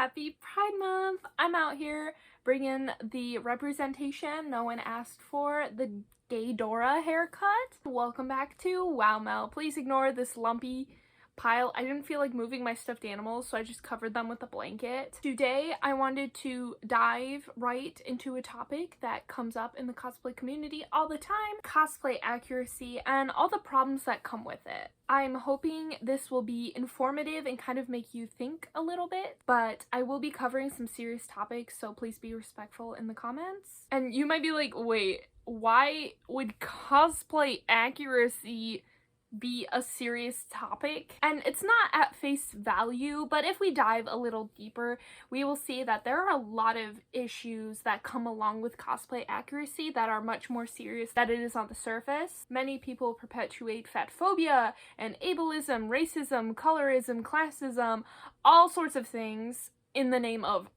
Happy Pride Month! I'm out here bringing the representation no one asked for, the Gay Dora haircut. Welcome back to Wow Mel. Please ignore this lumpy pile. I didn't feel like moving my stuffed animals, so I just covered them with a blanket. Today, I wanted to dive right into a topic that comes up in the cosplay community all the time: cosplay accuracy and all the problems that come with it. I'm hoping this will be informative and kind of make you think a little bit, but I will be covering some serious topics, so please be respectful in the comments. And you might be like, wait, why would cosplay accuracy be a serious topic? And it's not at face value, but if we dive a little deeper, we will see that there are a lot of issues that come along with cosplay accuracy that are much more serious than it is on the surface. Many people perpetuate fat phobia and ableism, racism, colorism, classism, all sorts of things in the name of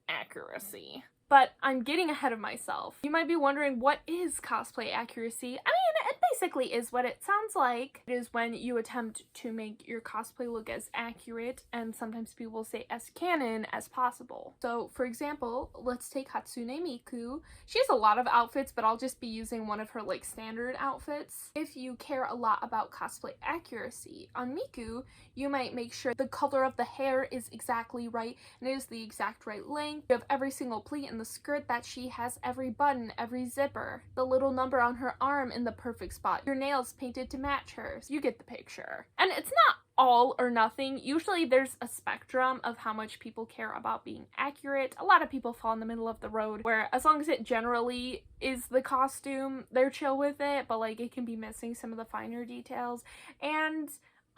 accuracy. But I'm getting ahead of myself. You might be wondering, what is cosplay accuracy? I mean, it basically is what it sounds like. It is when you attempt to make your cosplay look as accurate, and sometimes people will say as canon as possible. So, for example, let's take Hatsune Miku. She has a lot of outfits, but I'll just be using one of her like standard outfits. If you care a lot about cosplay accuracy, on Miku, you might make sure the color of the hair is exactly right, and it is the exact right length. You have every single pleat in the skirt that she has, every button, every zipper, the little number on her arm in the perfect spot, your nails painted to match hers. You get the picture. And it's not all or nothing. Usually there's a spectrum of how much people care about being accurate. A lot of people fall in the middle of the road where as long as it generally is the costume, they're chill with it, but like it can be missing some of the finer details. And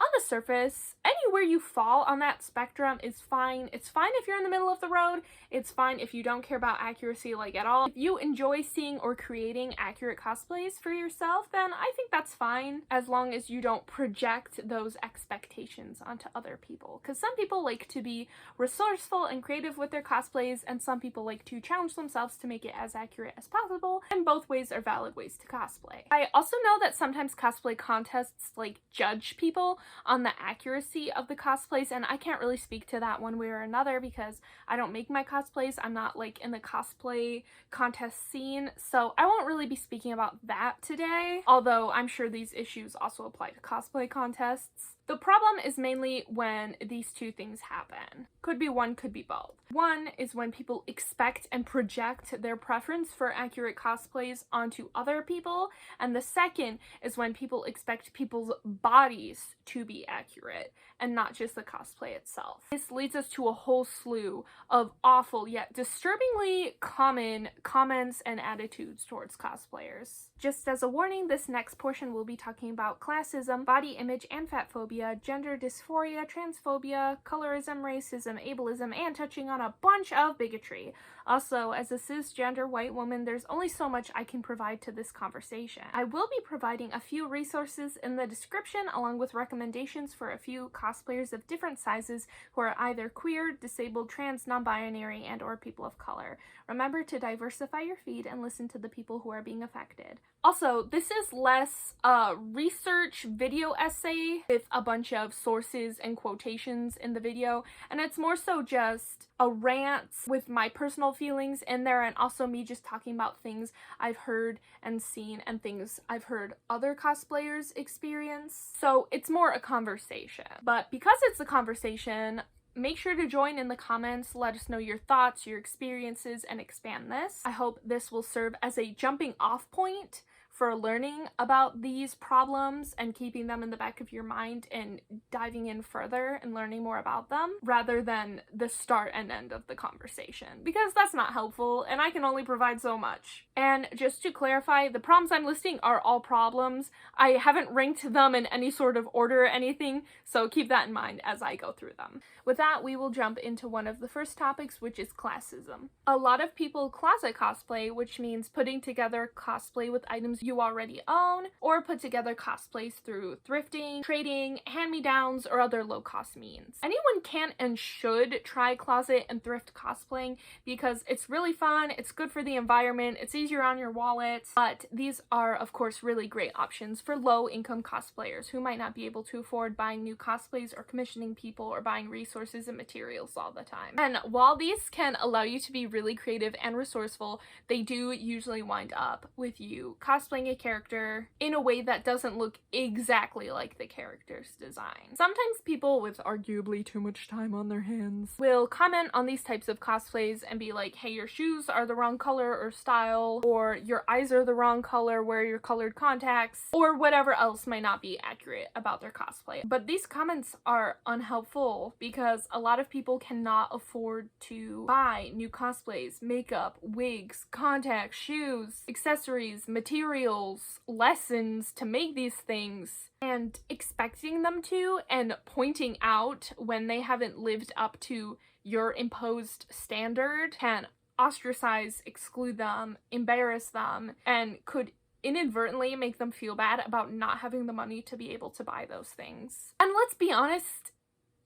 on the surface, anywhere you fall on that spectrum is fine. It's fine if you're in the middle of the road. It's fine if you don't care about accuracy like at all. If you enjoy seeing or creating accurate cosplays for yourself, then I think that's fine, as long as you don't project those expectations onto other people. Because some people like to be resourceful and creative with their cosplays, and some people like to challenge themselves to make it as accurate as possible, and both ways are valid ways to cosplay. I also know that sometimes cosplay contests like judge people on the accuracy of the cosplays, and I can't really speak to that one way or another because I don't make my cosplays. I'm not like in the cosplay contest scene, so I won't really be speaking about that today, although I'm sure these issues also apply to cosplay contests. The problem is mainly when these two things happen. Could be one, could be both. One is when people expect and project their preference for accurate cosplays onto other people, and the second is when people expect people's bodies to be accurate and not just the cosplay itself. This leads us to a whole slew of awful yet disturbingly common comments and attitudes towards cosplayers. Just as a warning, this next portion will be talking about classism, body image and fat phobia, gender dysphoria, transphobia, colorism, racism, ableism, and touching on a bunch of bigotry. Also, as a cisgender white woman, there's only so much I can provide to this conversation. I will be providing a few resources in the description along with recommendations for a few cosplayers of different sizes who are either queer, disabled, trans, non-binary, and or people of color. Remember to diversify your feed and listen to the people who are being affected. Also, this is less a research video essay with a bunch of sources and quotations in the video, and it's more so just a rant with my personal feelings in there, and also me just talking about things I've heard and seen and things I've heard other cosplayers experience. So it's more a conversation. But because it's a conversation, make sure to join in the comments, let us know your thoughts, your experiences, and expand this. I hope this will serve as a jumping off point for learning about these problems and keeping them in the back of your mind and diving in further and learning more about them, rather than the start and end of the conversation, because that's not helpful and I can only provide so much. And just to clarify, the problems I'm listing are all problems. I haven't ranked them in any sort of order or anything, so keep that in mind as I go through them. With that, we will jump into one of the first topics, which is classism. A lot of people closet cosplay, which means putting together cosplay with items you already own, or put together cosplays through thrifting, trading, hand-me-downs, or other low-cost means. Anyone can and should try closet and thrift cosplaying because it's really fun, it's good for the environment, it's easier on your wallet, but these are of course really great options for low-income cosplayers who might not be able to afford buying new cosplays or commissioning people or buying resources and materials all the time. And while these can allow you to be really creative and resourceful, they do usually wind up with you cosplaying a character in a way that doesn't look exactly like the character's design. Sometimes people with arguably too much time on their hands will comment on these types of cosplays and be like, hey, your shoes are the wrong color or style, or your eyes are the wrong color, wear your colored contacts, or whatever else might not be accurate about their cosplay. But these comments are unhelpful because a lot of people cannot afford to buy new cosplays, makeup, wigs, contacts, shoes, accessories, materials, lessons to make these things, and expecting them to and pointing out when they haven't lived up to your imposed standard can ostracize, exclude them, embarrass them, and could inadvertently make them feel bad about not having the money to be able to buy those things. And let's be honest,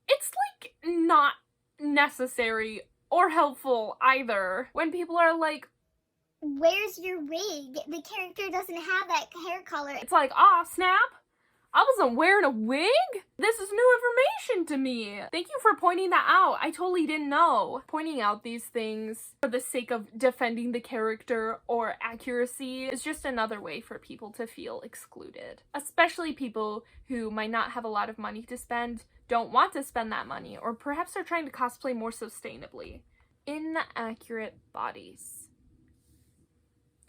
it's like not necessary or helpful either when people are like, where's your wig? The character doesn't have that hair color. It's like, aw, snap! I wasn't wearing a wig? This is new information to me. Thank you for pointing that out. I totally didn't know. Pointing out these things for the sake of defending the character or accuracy is just another way for people to feel excluded. Especially people who might not have a lot of money to spend, don't want to spend that money, or perhaps are trying to cosplay more sustainably. Inaccurate bodies.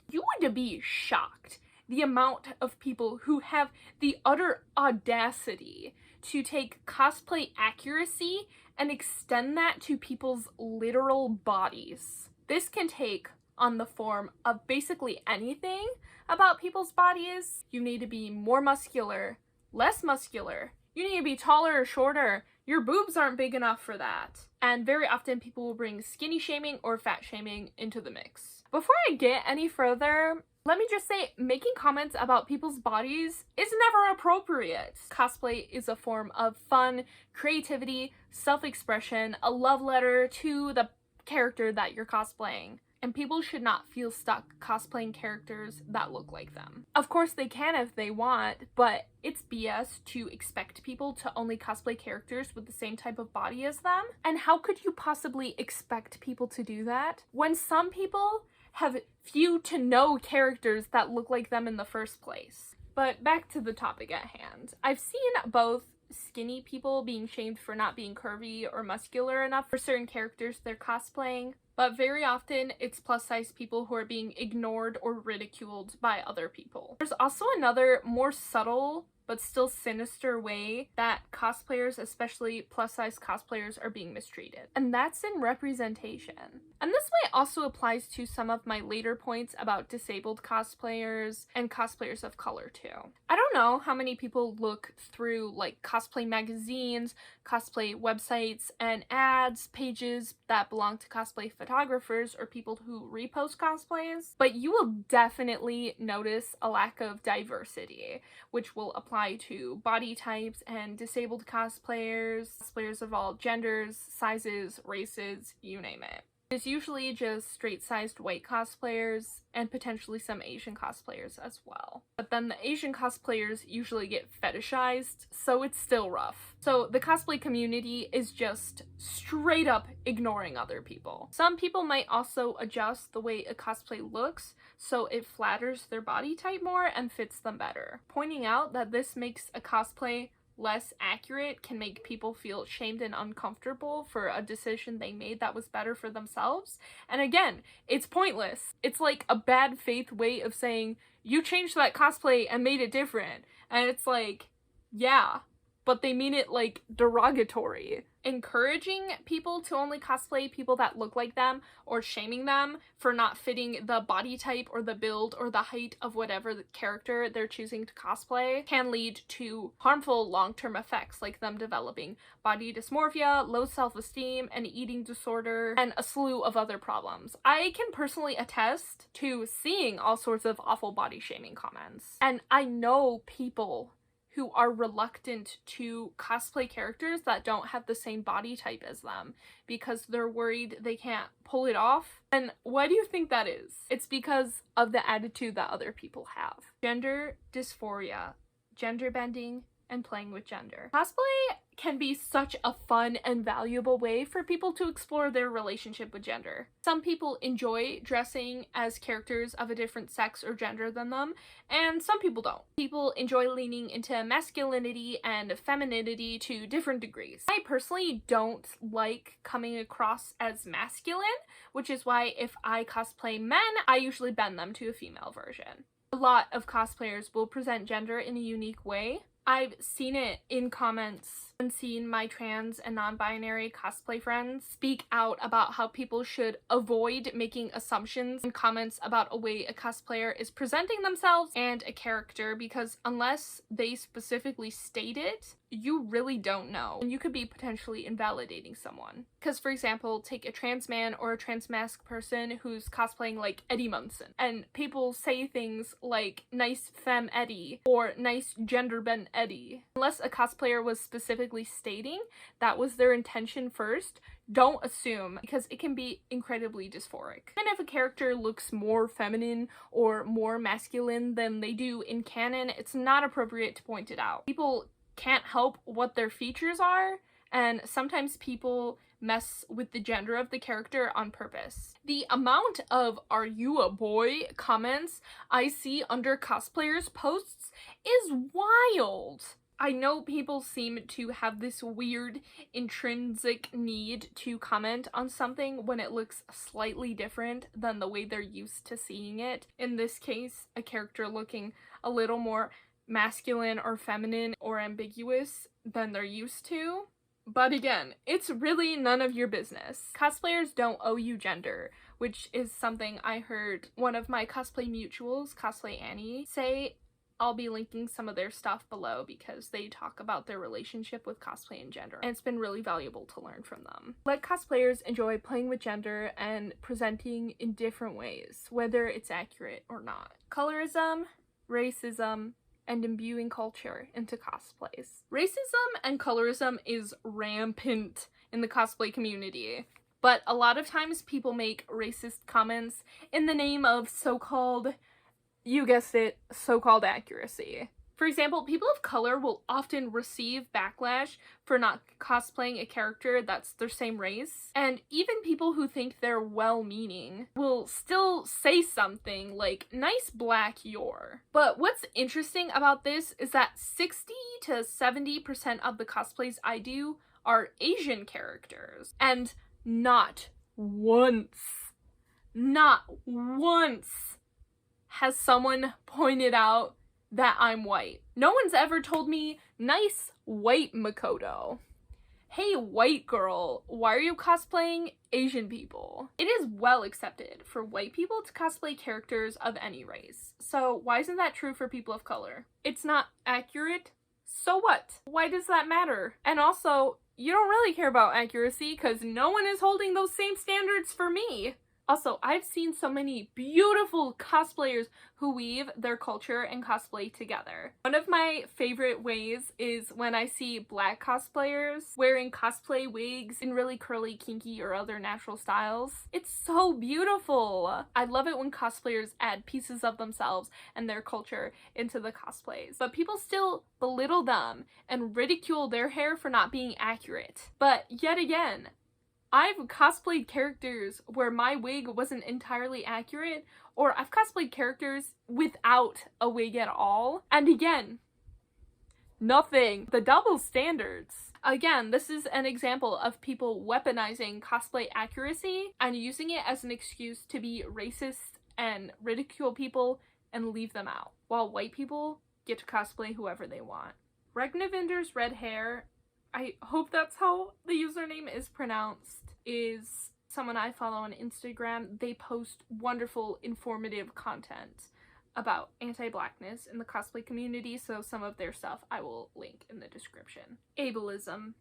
You would be shocked the amount of people who have the utter audacity to take cosplay accuracy and extend that to people's literal bodies. This can take on the form of basically anything about people's bodies. You need to be more muscular, less muscular. You need to be taller or shorter. Your boobs aren't big enough for that. And very often people will bring skinny shaming or fat shaming into the mix. Before I get any further, let me just say, making comments about people's bodies is never appropriate. Cosplay is a form of fun, creativity, self-expression, a love letter to the character that you're cosplaying. And people should not feel stuck cosplaying characters that look like them. Of course they can if they want, but it's BS to expect people to only cosplay characters with the same type of body as them. And how could you possibly expect people to do that when some people have few to no characters that look like them in the first place? But back to the topic at hand. I've seen both skinny people being shamed for not being curvy or muscular enough for certain characters they're cosplaying, but very often it's plus-size people who are being ignored or ridiculed by other people. There's also another more subtle but still sinister way that cosplayers, especially plus-size cosplayers, are being mistreated. And that's in representation. And this way also applies to some of my later points about disabled cosplayers and cosplayers of color too. I don't know how many people look through like cosplay magazines, cosplay websites, and ads, pages that belong to cosplay photographers or people who repost cosplays, but you will definitely notice a lack of diversity, which will apply to body types and disabled cosplayers, cosplayers of all genders, sizes, races, you name it. It's usually just straight-sized white cosplayers and potentially some Asian cosplayers as well. But then the Asian cosplayers usually get fetishized, so it's still rough. So the cosplay community is just straight up ignoring other people. Some people might also adjust the way a cosplay looks so it flatters their body type more and fits them better. Pointing out that this makes a cosplay less accurate can make people feel shamed and uncomfortable for a decision they made that was better for themselves. And again, it's pointless. It's like a bad faith way of saying, you changed that cosplay and made it different. And it's like, yeah, but they mean it like derogatory. Encouraging people to only cosplay people that look like them, or shaming them for not fitting the body type or the build or the height of whatever the character they're choosing to cosplay, can lead to harmful long-term effects like them developing body dysmorphia, low self-esteem, an eating disorder, and a slew of other problems. I can personally attest to seeing all sorts of awful body shaming comments, and I know people who are reluctant to cosplay characters that don't have the same body type as them because they're worried they can't pull it off. And why do you think that is? It's because of the attitude that other people have. Gender dysphoria, gender bending, and playing with gender. Cosplay can be such a fun and valuable way for people to explore their relationship with gender. Some people enjoy dressing as characters of a different sex or gender than them, and some people don't. People enjoy leaning into masculinity and femininity to different degrees. I personally don't like coming across as masculine, which is why if I cosplay men, I usually bend them to a female version. A lot of cosplayers will present gender in a unique way. I've seen it in comments and seen my trans and non-binary cosplay friends speak out about how people should avoid making assumptions in comments about a way a cosplayer is presenting themselves and a character, because unless they specifically state it, you really don't know, and you could be potentially invalidating someone. Because, for example, take a trans man or a trans mask person who's cosplaying like Eddie Munson, and people say things like nice femme Eddie or nice gender bent Eddie. Unless a cosplayer was specifically stating that was their intention first, don't assume, because it can be incredibly dysphoric. And if a character looks more feminine or more masculine than they do in canon, it's not appropriate to point it out. People can't help what their features are, and sometimes people mess with the gender of the character on purpose. The amount of "are you a boy" comments I see under cosplayers' posts is wild. I know people seem to have this weird intrinsic need to comment on something when it looks slightly different than the way they're used to seeing it. In this case, a character looking a little more masculine or feminine or ambiguous than they're used to. But again, it's really none of your business. Cosplayers don't owe you gender, which is something I heard one of my cosplay mutuals, Cosplay Annie, say. I'll be linking some of their stuff below because they talk about their relationship with cosplay and gender, and it's been really valuable to learn from them. Let cosplayers enjoy playing with gender and presenting in different ways, whether it's accurate or not. Colorism, racism, and imbuing culture into cosplays. Racism and colorism is rampant in the cosplay community, but a lot of times people make racist comments in the name of so-called, you guessed it, so-called accuracy. For example, people of color will often receive backlash for not cosplaying a character that's their same race, and even people who think they're well-meaning will still say something like, nice black you're. But what's interesting about this is that 60 to 70% of the cosplays I do are Asian characters, and not once has someone pointed out that I'm white. No one's ever told me, nice white Makoto. Hey white girl, why are you cosplaying Asian people? It is well accepted for white people to cosplay characters of any race. So why isn't that true for people of color? It's not accurate? So what? Why does that matter? And also, you don't really care about accuracy because no one is holding those same standards for me. Also, I've seen so many beautiful cosplayers who weave their culture and cosplay together. One of my favorite ways is when I see black cosplayers wearing cosplay wigs in really curly, kinky, or other natural styles. It's so beautiful! I love it when cosplayers add pieces of themselves and their culture into the cosplays. But people still belittle them and ridicule their hair for not being accurate. But yet again, I've cosplayed characters where my wig wasn't entirely accurate, or I've cosplayed characters without a wig at all, and again, nothing. The double standards. Again, this is an example of people weaponizing cosplay accuracy and using it as an excuse to be racist and ridicule people and leave them out, while white people get to cosplay whoever they want. Regnavinder's red hair, I hope that's how the username is pronounced, is someone I follow on Instagram. They post wonderful, informative content about anti-blackness in the cosplay community, so some of their stuff I will link in the description. Ableism.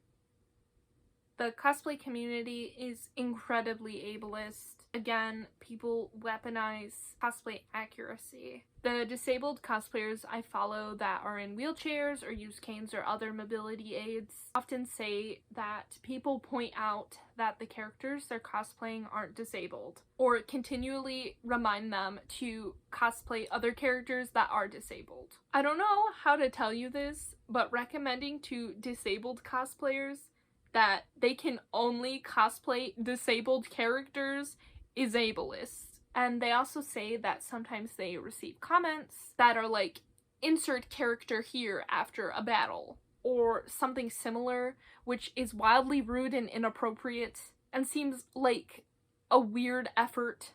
The cosplay community is incredibly ableist. Again, people weaponize cosplay accuracy. The disabled cosplayers I follow that are in wheelchairs or use canes or other mobility aids often say that people point out that the characters they're cosplaying aren't disabled, or continually remind them to cosplay other characters that are disabled. I don't know how to tell you this, but recommending to disabled cosplayers that they can only cosplay disabled characters is ableist. And they also say that sometimes they receive comments that are like, insert character here after a battle, or something similar, which is wildly rude and inappropriate, and seems like a weird effort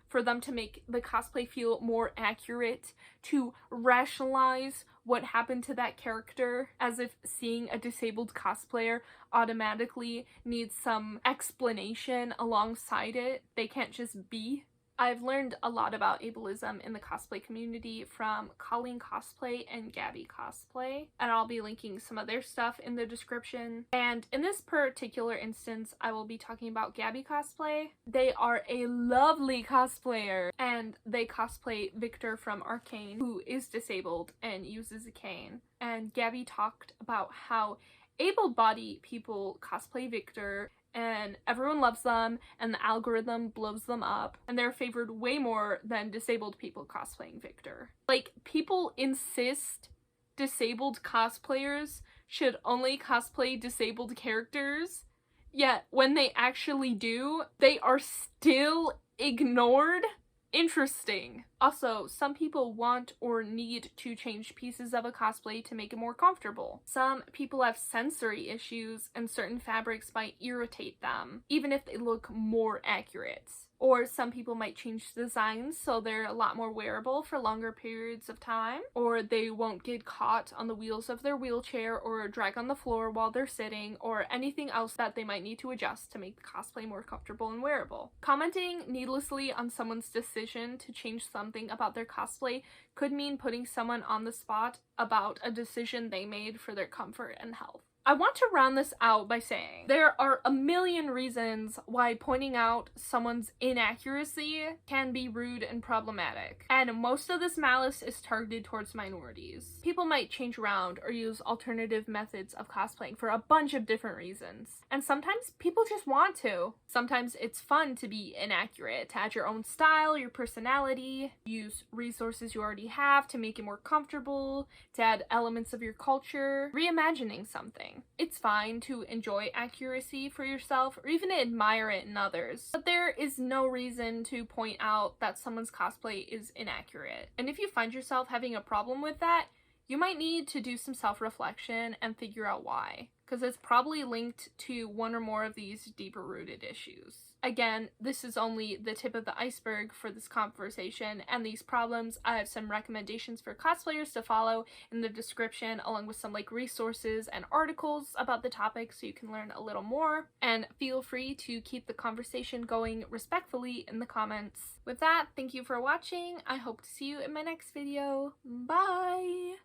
for them to make the cosplay feel more accurate, to rationalize what happened to that character, as if seeing a disabled cosplayer automatically needs some explanation alongside it. They can't just be. I've learned a lot about ableism in the cosplay community from Colleen Cosplay and Gabby Cosplay, and I'll be linking some of their stuff in the description. And in this particular instance, I will be talking about Gabby Cosplay. They are a lovely cosplayer, and they cosplay Victor from Arcane, who is disabled and uses a cane. And Gabby talked about how able-bodied people cosplay Victor, and everyone loves them, and the algorithm blows them up, and they're favored way more than disabled people cosplaying Victor. Like, people insist disabled cosplayers should only cosplay disabled characters, yet when they actually do, they are still ignored? Interesting. Also, some people want or need to change pieces of a cosplay to make it more comfortable. Some people have sensory issues and certain fabrics might irritate them, even if they look more accurate. Or some people might change designs so they're a lot more wearable for longer periods of time, or they won't get caught on the wheels of their wheelchair or drag on the floor while they're sitting, or anything else that they might need to adjust to make the cosplay more comfortable and wearable. Commenting needlessly on someone's decision to change something about their cosplay could mean putting someone on the spot about a decision they made for their comfort and health. I want to round this out by saying there are a million reasons why pointing out someone's inaccuracy can be rude and problematic, and most of this malice is targeted towards minorities. People might change around or use alternative methods of cosplaying for a bunch of different reasons, and sometimes people just want to. Sometimes it's fun to be inaccurate, to add your own style, your personality, use resources you already have to make it more comfortable, to add elements of your culture, reimagining something. It's fine to enjoy accuracy for yourself or even admire it in others, but there is no reason to point out that someone's cosplay is inaccurate. And if you find yourself having a problem with that, you might need to do some self-reflection and figure out why, because it's probably linked to one or more of these deeper rooted issues. Again, this is only the tip of the iceberg for this conversation and these problems. I have some recommendations for cosplayers to follow in the description, along with some resources and articles about the topic so you can learn a little more. And feel free to keep the conversation going respectfully in the comments. With that, thank you for watching. I hope to see you in my next video. Bye!